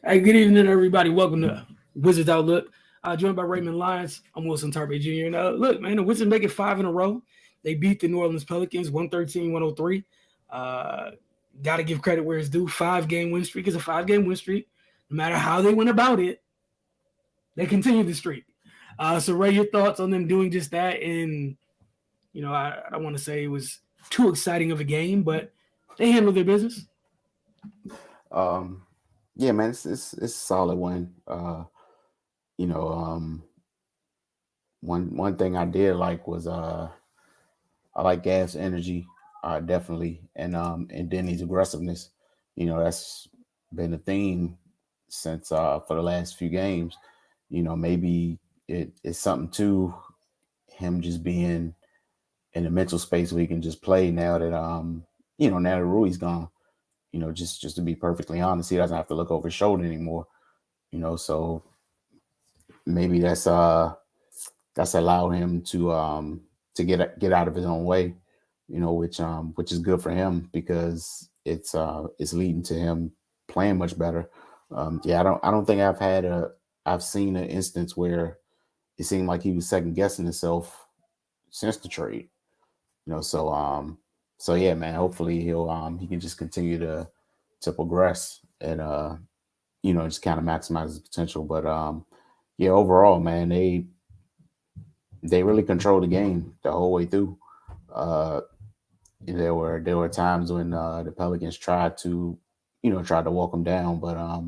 Hey, good evening, everybody. Welcome to Wizards Outlook. Joined by Raymond Lyons. I'm Wilson Tarpe Jr. And look, man, the Wizards make it 5 in a row. They beat the New Orleans Pelicans 113-103. Uh, Got to give credit where it's due. 5 game win streak is a 5 game win streak. No matter how they went about it, they continue the streak. So, Ray, your thoughts on them doing just that? And, I don't want to say it was too exciting of a game, but they handled their business. Um, yeah, man, it's a solid win. You know, one thing I did like was I like Gav's energy, definitely, and Denny's aggressiveness. That's been a theme since for the last few games. Maybe it's something to him just being in a mental space where he can just play now that now that Rui's gone. Just to be perfectly honest, he doesn't have to look over his shoulder anymore. So maybe that's allowed him to get out of his own way, which is good for him because it's leading to him playing much better. Yeah, I don't think I've seen an instance where it seemed like he was second guessing himself since the trade. So yeah, man, hopefully he can just continue to progress and just kind of maximize his potential. But yeah, overall, man, they really controlled the game the whole way through. Uh, there were times when the Pelicans tried to walk them down, but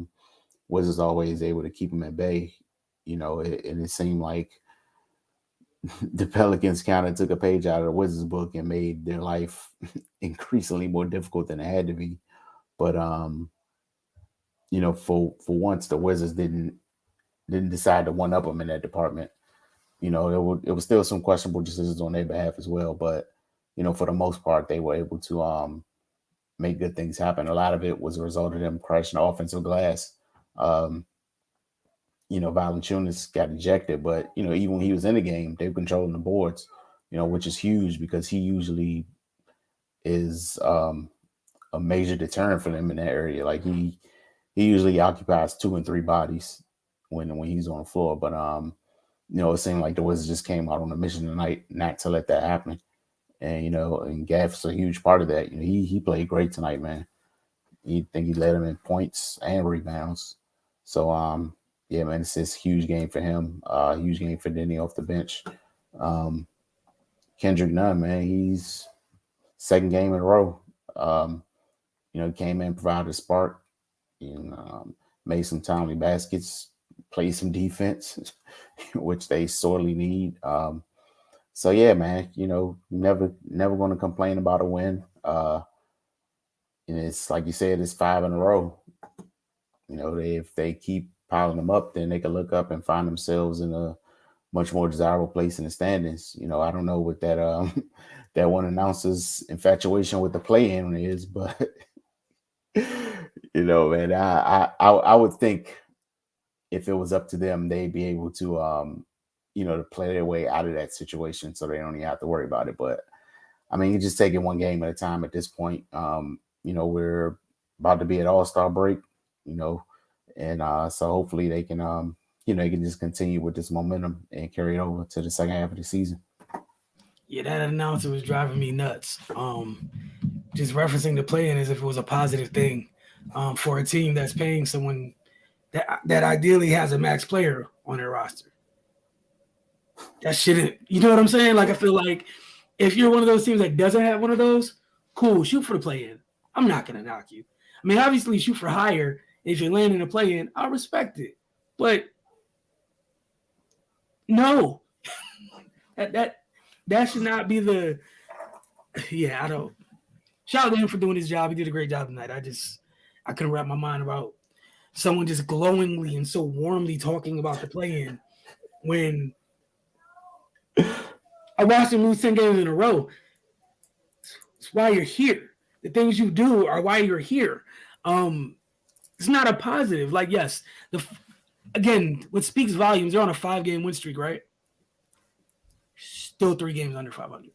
Wizards always able to keep them at bay. And it seemed like the Pelicans kind of took a page out of the Wizards book and made their life increasingly more difficult than it had to be. But for once, the Wizards didn't decide to one up them in that department. It was still some questionable decisions on their behalf as well, but for the most part, they were able to make good things happen. A lot of it was a result of them crashing the offensive glass. Um, Valanciunas got ejected, but even when he was in the game, they were controlling the boards. Which is huge because he usually is a major deterrent for them in that area. Like he usually occupies 2 and 3 bodies when he's on the floor, but it seemed like the Wizards just came out on a mission tonight not to let that happen. And and Gaff's a huge part of that. He played great tonight, man. You think he led him in points and rebounds. So yeah, man, it's this huge game for him. Huge game for Denny off the bench. Um, Kendrick Nunn, man, he's second game in a row. Um, came in, provided a spark, and made some timely baskets, played some defense, which they sorely need. So yeah, man, never going to complain about a win. And it's like you said, it's 5 in a row. If they keep piling them up, then they can look up and find themselves in a much more desirable place in the standings. I don't know what that that one announcer's infatuation with the play-in is, but man, I would think if it was up to them, they'd be able to play their way out of that situation so they don't even have to worry about it. But I mean, you just take it one game at a time at this point. We're about to be at All-Star break, and so hopefully they can, they can just continue with this momentum and carry it over to the second half of the season. Yeah, that announcer was driving me nuts. Just referencing the play-in as if it was a positive thing for a team that's paying someone that ideally has a max player on their roster. That shouldn't, you know what I'm saying? Like, I feel like if you're one of those teams that doesn't have one of those, cool, shoot for the play-in. I'm not gonna knock you. I mean, obviously, shoot for higher. If you're landing a play-in, I respect it, but no, that should not be the. Yeah, I don't. Shout out to him for doing his job. He did a great job tonight. I couldn't wrap my mind about someone just glowingly and so warmly talking about the play-in when I watched him lose 10 games in a row. It's why you're here. The things you do are why you're here. It's not a positive. Like, yes, again, what speaks volumes, they're on a 5 game win streak, right? Still 3 games under 500.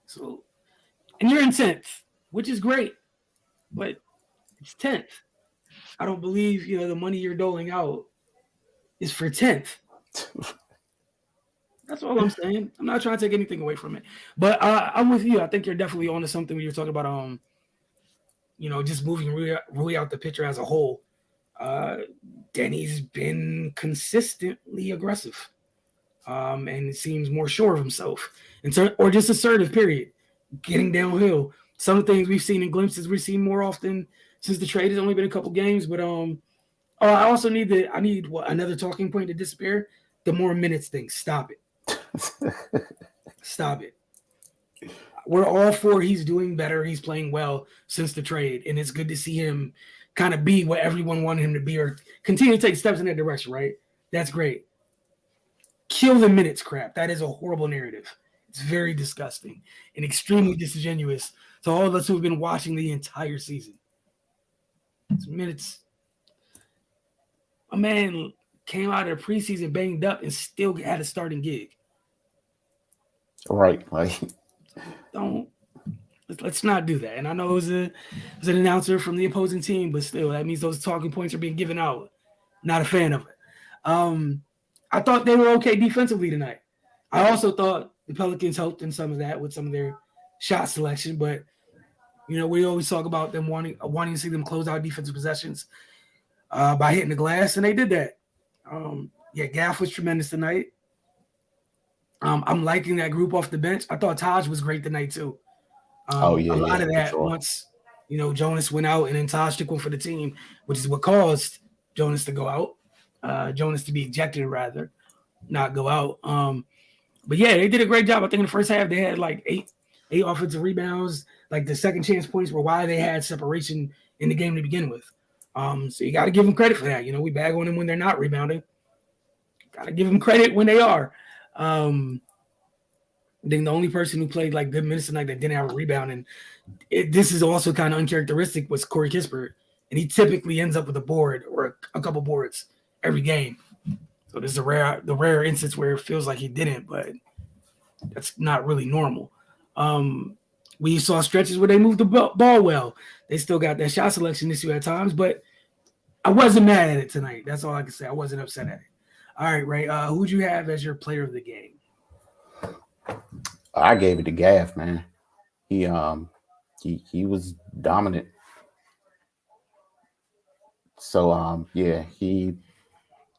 So, and you're in 10th, which is great. But It's 10th. I don't believe the money you're doling out is for 10th. That's all I'm saying. I'm not trying to take anything away from it, but I'm with you. I think you're definitely onto something when you're talking about just moving Rui out the picture as a whole. Uh, Denny's been consistently aggressive, and it seems more sure of himself, or just assertive. Period. Getting downhill. Some of the things we've seen in glimpses we've seen more often since the trade. Has only been a couple games, but Oh, I also need another talking point to disappear. The more minutes thing. Stop it. Stop it. We're all for he's doing better. He's playing well since the trade, and it's good to see him kind of be what everyone wanted him to be, or continue to take steps in that direction. Right? That's great. Kill the minutes crap. That is a horrible narrative. It's very disgusting and extremely disingenuous to all of us who have been watching the entire season. It's minutes. A man came out of the preseason banged up and still had a starting gig. Right. Like, let's not do that. And I know it was an announcer from the opposing team, but still, that means those talking points are being given out. Not a fan of it. I thought they were okay defensively tonight. I also thought the Pelicans helped in some of that with some of their shot selection, but we always talk about them wanting to see them close out defensive possessions by hitting the glass, and they did that. Gaff was tremendous tonight. I'm liking that group off the bench. I thought Taj was great tonight too. A lot of that once Jonas went out, and then Taj took one for the team, which is what caused Jonas to go out. Jonas to be ejected rather, not go out. But yeah, they did a great job. I think in the first half they had like eight offensive rebounds. Like the second chance points were why they had separation in the game to begin with. So you got to give them credit for that. We bag on them when they're not rebounding. Got to give them credit when they are. Then the only person who played like good minutes tonight that didn't have a rebound, and this is also kind of uncharacteristic, was Corey Kispert, and he typically ends up with a board or a couple boards every game. So this is the rare instance where it feels like he didn't, but that's not really normal. We saw stretches where they moved the ball well. They still got that shot selection issue at times, but I wasn't mad at it tonight. That's all I can say. I wasn't upset at it. All right, Ray. Who'd you have as your player of the game? I gave it to Gaff, man. He was dominant. So he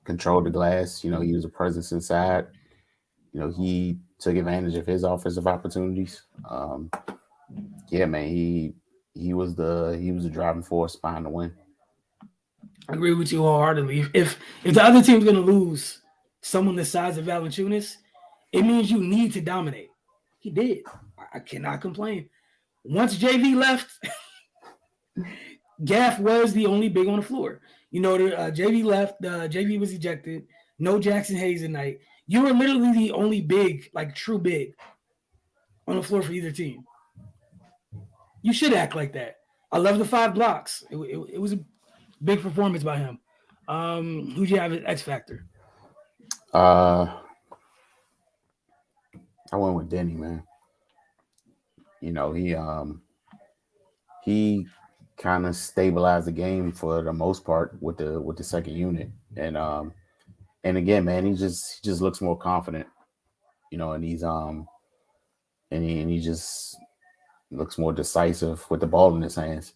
controlled the glass. He was a presence inside. He took advantage of his offensive opportunities. Man, he was the driving force behind the win. I agree with you wholeheartedly. If the other team's going to lose someone the size of Valanciunas, it means you need to dominate. He did. I cannot complain. Once JV left, Gaff was the only big on the floor. JV left. JV was ejected. No Jackson Hayes tonight. You were literally the only big, like true big, on the floor for either team. You should act like that. I love the 5 blocks. It was a big performance by him. Who'd you have at X Factor? I went with Denny, man. He kind of stabilized the game for the most part with the second unit, and again, man, he just looks more confident, and he's and he just looks more decisive with the ball in his hands,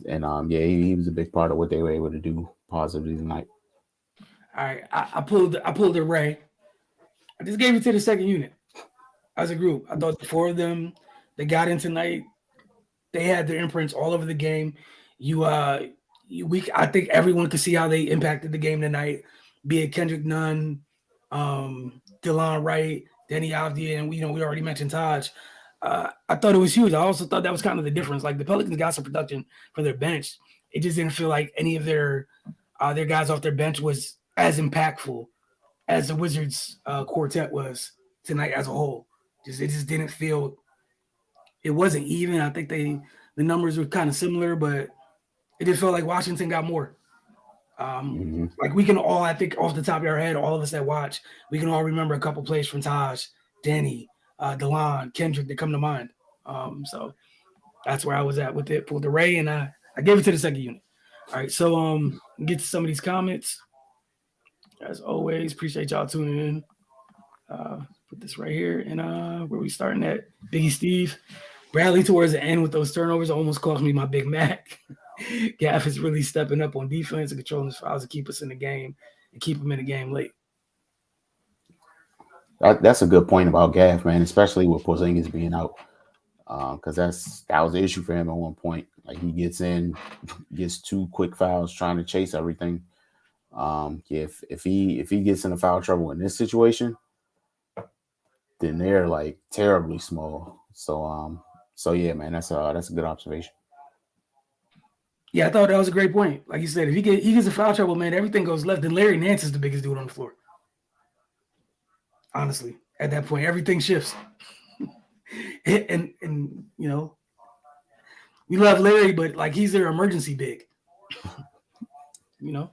and he was a big part of what they were able to do positively tonight. All right, I pulled the Ray. I just gave it to the second unit as a group. I thought the 4 of them, they got in tonight. They had their imprints all over the game. I think everyone could see how they impacted the game tonight. Be it Kendrick Nunn, Delon Wright, Denny Avdia, and we already mentioned Taj. I thought it was huge. I also thought that was kind of the difference. Like the Pelicans got some production for their bench. It just didn't feel like any of their guys off their bench was as impactful as the Wizards quartet was tonight as a whole. It just didn't feel. It wasn't even. I think the numbers were kind of similar, but it just felt like Washington got more. Like we can all, I think, off the top of our head, all of us that watch, we can all remember a couple plays from Taj, Denny, Delon, Kendrick that come to mind. So that's where I was at with it. Pulled the Ray, and I I gave it to the second unit. All right, so get to some of these comments. As always, appreciate y'all tuning in. Put this right here, and where we starting at? Biggie Steve. Bradley towards the end with those turnovers almost cost me my Big Mac. Gaff is really stepping up on defense and controlling his fouls to keep us in the game and keep him in the game late. That's a good point about Gaff, man, especially with Porzingis being out, because that was the issue for him at one point. Like he gets 2 quick fouls trying to chase everything. If he gets into foul trouble in this situation, then they're like terribly small. So yeah, man, that's a good observation. Yeah, I thought that was a great point. Like you said, if he gets a foul trouble, man, everything goes left. Then Larry Nance is the biggest dude on the floor. Honestly, at that point, everything shifts. and you know, we love Larry, but like he's their emergency big. You know.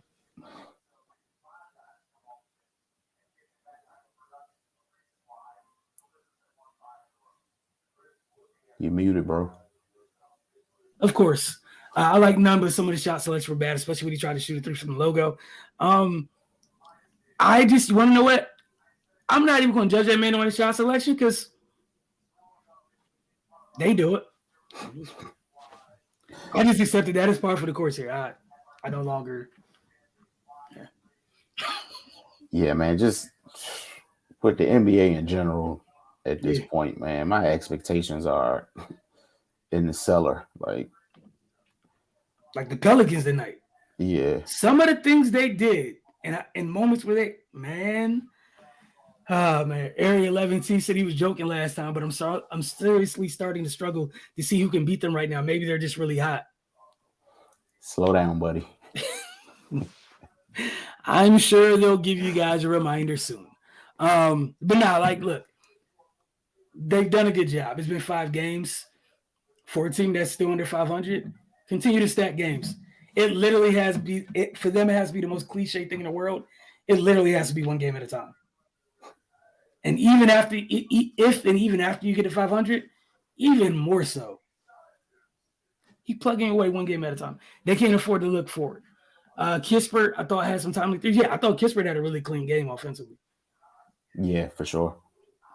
You muted, bro. Of course. I like none, but some of the shot selections were bad, especially when he tried to shoot it through from the logo. You want to know what? I'm not even going to judge that man on his shot selection because they do it. I just accepted that as part for the course here. I no longer. Yeah, man, just with the NBA in general at this point, man, my expectations are in the cellar. Like the Pelicans tonight. Yeah. Some of the things they did, and in moments where they, man, Area 11T said he was joking last time, but I'm seriously starting to struggle to see who can beat them right now. Maybe they're just really hot. Slow down, buddy. I'm sure they'll give you guys a reminder soon. But now, look, they've done a good job. It's been 5 games for a team that's still under 500. Continue to stack games. It literally has to be for them. It has to be the most cliche thing in the world. It literally has to be 1 game at a time. And even after, even after you get to 500, even more so. Keep plugging away 1 game at a time. They can't afford to look forward. Kispert, I thought had some time. Yeah, I thought Kispert had a really clean game offensively. Yeah, for sure.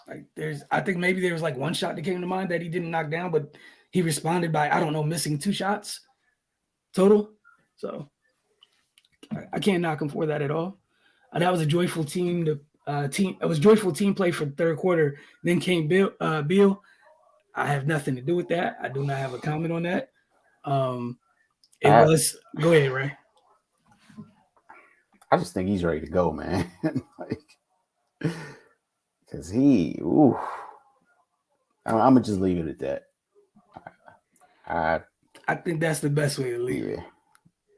I think maybe there was 1 shot that came to mind that he didn't knock down, but he responded by, I don't know, missing 2 shots total. So I can't knock him for that at all. That was a joyful team. It was joyful team play for the third quarter. Then came Bill. I have nothing to do with that. I do not have a comment on that. Go ahead, Ray. I just think he's ready to go, man. Because I'm gonna just leave it at that. I think that's the best way to leave it.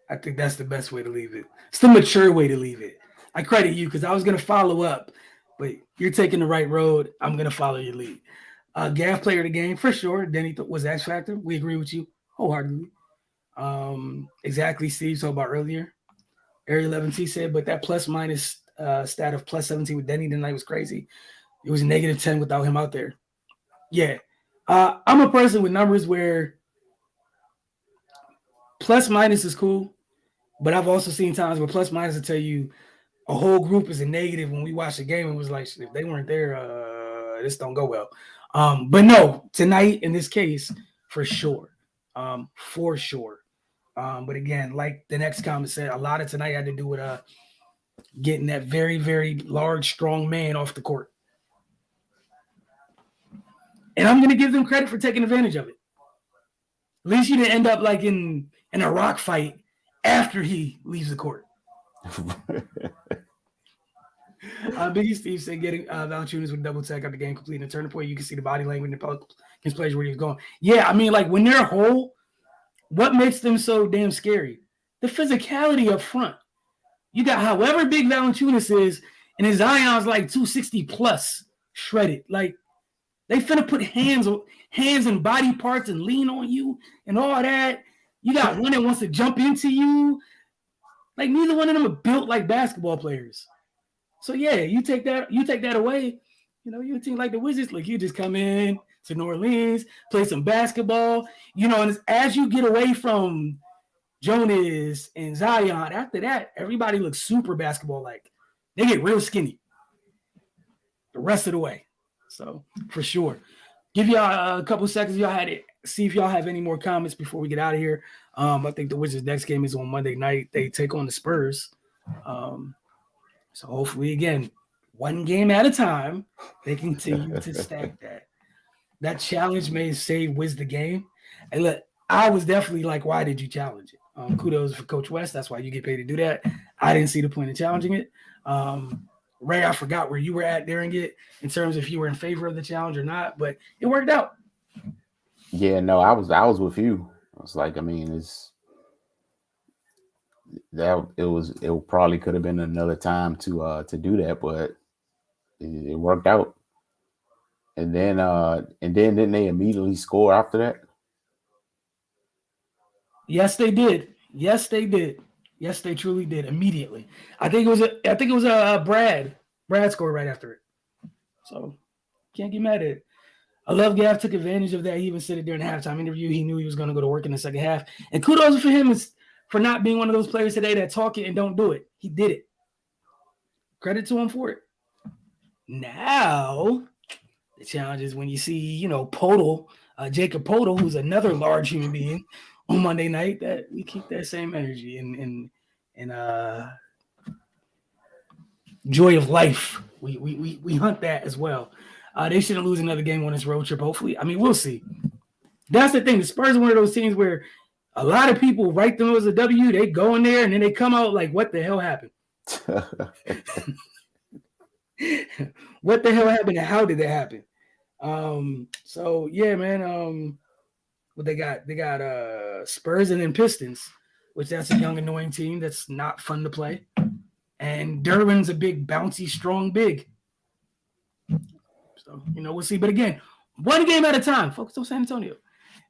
I think that's the best way to leave it. It's the mature way to leave it. I credit you because I was gonna follow up, but you're taking the right road. I'm gonna follow your lead. Gaff player of the game for sure. Denny was X factor. We agree with you wholeheartedly. Exactly, Steve talked about earlier. Area 11T said, but that plus minus stat of plus 17 with Denny tonight was crazy. It was negative 10 without him out there. Yeah. I'm a person with numbers where plus minus is cool, but I've also seen times where plus minus will tell you a whole group is a negative when we watch the game and was like, if they weren't there, this don't go well. But no, tonight in this case, for sure. For sure. But again, like the next comment said, a lot of tonight had to do with getting that very, very large, strong man off the court. And I'm going to give them credit for taking advantage of it. At least you didn't end up like in a rock fight after he leaves the court. Biggie Steve said getting Valanciunas with double tech at the game completing the turning point. You can see the body language in the Pelicans players where he was going. Yeah, I mean, when they're whole, what makes them so damn scary? The physicality up front. You got however big Valanciunas is, and his Zion's 260 plus shredded. They finna put hands and body parts and lean on you and all that. You got one that wants to jump into you. Neither one of them are built like basketball players. So yeah, you take that away. You're a team like the Wizards. You just come in to New Orleans, play some basketball. And as you get away from Jonas, and Zion. After that, everybody looks super basketball-like. They get real skinny the rest of the way. So, for sure. Give y'all a couple seconds. Y'all had it. See if y'all have any more comments before we get out of here. I think the Wizards' next game is on Monday night. They take on the Spurs. So hopefully, again, one game at a time, they continue to stack that. That challenge may save Wiz the game. And look, I was definitely like, why did you challenge it? Kudos for Coach West. That's why you get paid to do that. I didn't see the point in challenging it. Ray, I forgot where you were at during it in terms of if you were in favor of the challenge or not, but it worked out. Yeah, no, I was with you. I was like, I mean, it probably could have been another time to do that, but it worked out. And then didn't they immediately score after that? Yes, they did. Yes, they did. Yes, they truly did immediately. I think it was a Brad. Brad scored right after it. So can't get mad at it. I love Gav took advantage of that. He even said it during the halftime interview. He knew he was going to go to work in the second half. And kudos for him for not being one of those players today that talk it and don't do it. He did it. Credit to him for it. Now, the challenge is when you see, Podol, Jacob Podol, who's another large human being, on Monday night, that we keep that same energy and joy of life. We hunt that as well. They shouldn't lose another game on this road trip, hopefully. I mean, we'll see. That's the thing. The Spurs are one of those teams where a lot of people write them as a W. They go in there, and then they come out like, what the hell happened? What the hell happened, and how did that happen? So, yeah, man. What they got? They got Spurs and then Pistons, which that's a young, annoying team that's not fun to play. And Durbin's a big, bouncy, strong big. So, we'll see. But again, one game at a time. Focus on San Antonio.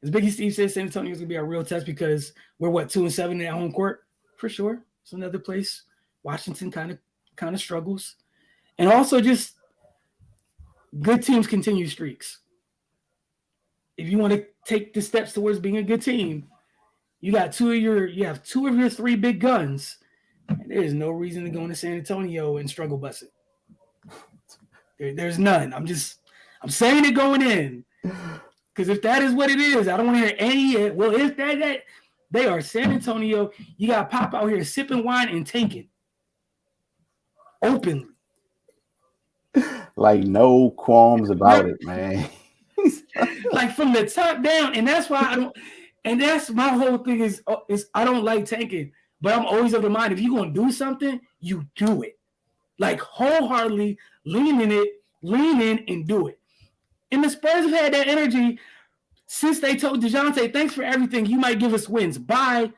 As Biggie Steve says, San Antonio is going to be a real test because we're, 2-7 at home court? For sure. It's another place. Washington kind of struggles. And also just good teams continue streaks. If you want to take the steps towards being a good team, you have two of your three big guns. And there's no reason to go into San Antonio and struggle bus it. There's none. I'm saying it going in. Because if that is what it is, I don't want to hear any. Well, if that they are San Antonio, you got to pop out here sipping wine and tanking openly. Like no qualms about it, man. Like from the top down, and that's why I don't. And that's my whole thing is I don't like tanking, but I'm always of the mind if you're gonna do something, you do it, like wholeheartedly lean in and do it. And the Spurs have had that energy since they told DeJounte, "Thanks for everything. You might give us wins. Bye."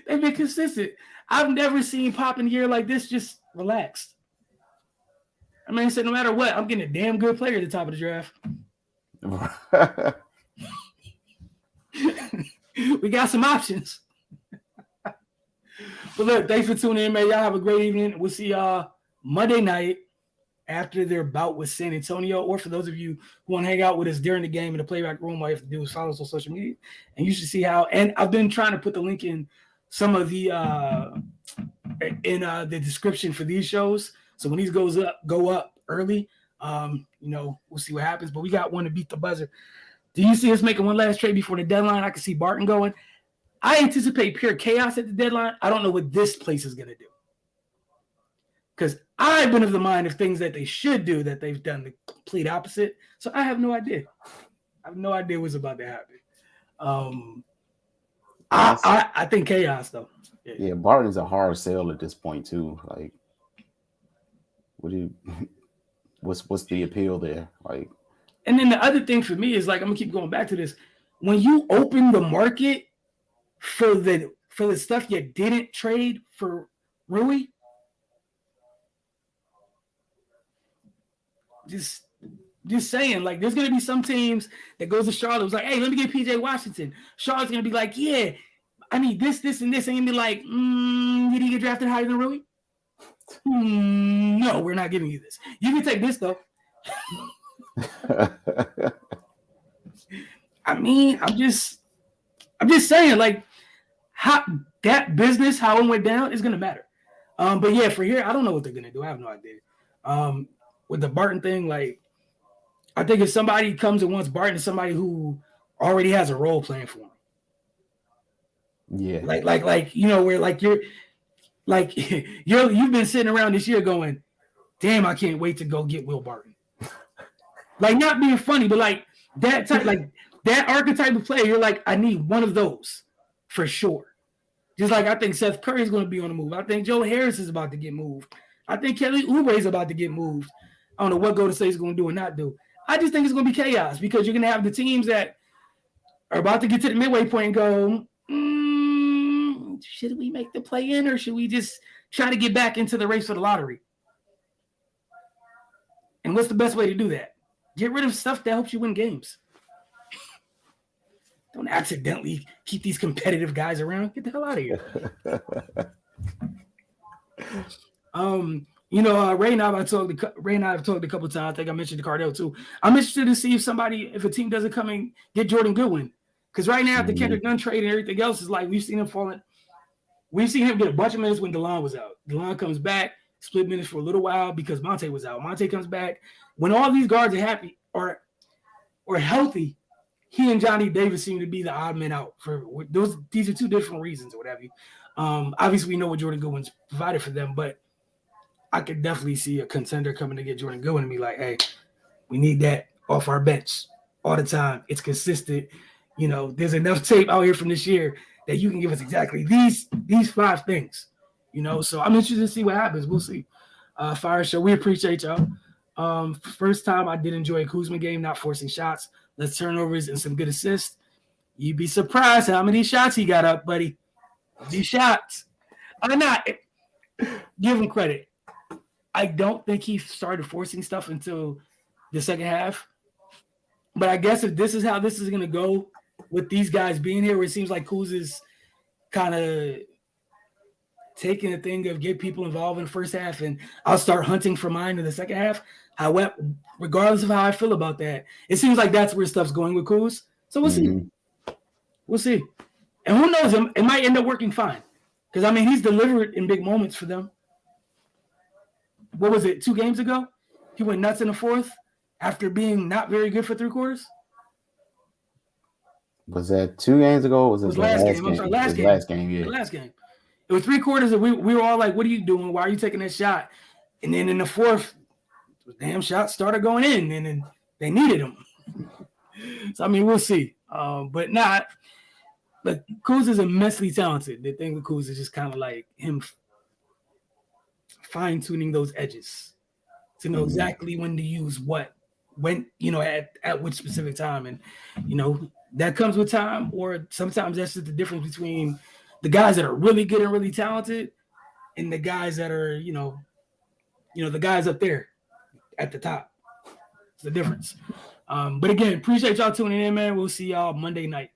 They've been consistent. I've never seen Pop in here like this, just relaxed. I mean, I said, no matter what, I'm getting a damn good player at the top of the draft. We got some options. But look, thanks for tuning in, man. Y'all have a great evening. We'll see y'all Monday night after their bout with San Antonio. Or for those of you who want to hang out with us during the game in the playback room, all you have to do is follow us on social media. And you should see how. And I've been trying to put the link in some of the the description for these shows. So when these go up early, we'll see what happens. But we got one to beat the buzzer. Do you see us making one last trade before the deadline? I can see Barton going. I anticipate pure chaos at the deadline. I don't know what this place is going to do. Because I've been of the mind of things that they should do that they've done the complete opposite. So I have no idea. I have no idea what's about to happen. I think chaos, though. Yeah, Barton's a hard sell at this point, too. Like, what's the appeal there? Like, and then the other thing for me is like I'm gonna keep going back to this. When you open the market for the stuff you didn't trade for Rui, just saying, like there's gonna be some teams that goes to Charlotte was like, hey, let me get PJ Washington. Charlotte's gonna be like, yeah, I need this, and this, and gonna be like, did he get drafted higher than Rui? No, we're not giving you this. You can take this though. I mean, I'm just saying, like, how that business, how it went down, is gonna matter. But yeah, for here, I don't know what they're gonna do. I have no idea. With the Barton thing, like, I think if somebody comes and wants Barton, it's somebody who already has a role playing for him. Yeah. Like you know, where like you've been sitting around this year going, damn, I can't wait to go get Will Barton. Like, not being funny, but like that type, like that archetype of player, you're like, I need one of those for sure. Just like I think Seth Curry is going to be on the move. I think Joe Harris is about to get moved. I think Kelly Oubre is about to get moved. I don't know what Golden State is going to do and not do. I just think it's going to be chaos because you're going to have the teams that are about to get to the midway point and go, should we make the play in or should we just try to get back into the race for the lottery? And what's the best way to do that? Get rid of stuff that helps you win games. Don't accidentally keep these competitive guys around. Get the hell out of here. Ray and I have talked a couple of times. I think I mentioned the Cardell too. I'm interested to see if a team doesn't come and get Jordan Goodwin. Because right now, the Kendrick Nunn trade and everything else is like we've seen him falling. We've seen him get a bunch of minutes when DeLon was out. DeLon comes back, split minutes for a little while because Monte was out. Monte comes back. When all these guards are happy or healthy, he and Johnny Davis seem to be the odd men out for those. These are two different reasons or whatever. Obviously, we know what Jordan Goodwin's provided for them, but I could definitely see a contender coming to get Jordan Goodwin and be like, hey, we need that off our bench all the time. It's consistent. You know, there's enough tape out here from this year that you can give us exactly these 5 things. You know, so I'm interested to see what happens. We'll see. Fire Show, we appreciate y'all. First time I did enjoy a Kuzma game, not forcing shots. Less turnovers and some good assists. You'd be surprised how many shots he got up, buddy. These shots. I'm not. Give him credit. I don't think he started forcing stuff until the second half. But I guess if this is how this is going to go with these guys being here, where it seems like Kuz is kind of taking the thing of get people involved in the first half and I'll start hunting for mine in the second half. However, regardless of how I feel about that, it seems like that's where stuff's going with Kuz. So we'll see. We'll see. And who knows, it might end up working fine. Because, I mean, he's delivered in big moments for them. What was it, 2 games ago? He went nuts in the fourth after being not very good for 3 quarters. Was that 2 games ago? Or was it last game? I'm sorry, last game. Last game, yeah. The last game. It was 3 quarters, and we were all like, what are you doing? Why are you taking that shot? And then in the fourth, the damn shot started going in, and then they needed him. So, I mean, we'll see. But Kuz is immensely talented. The thing with Kuz is just kind of like him fine-tuning those edges to know exactly when to use what, when, you know, at which specific time. And, you know, that comes with time, or sometimes that's just the difference between the guys that are really good and really talented and the guys that are, you know, the guys up there at the top. It's the difference. But again, appreciate y'all tuning in, man. We'll see y'all Monday night.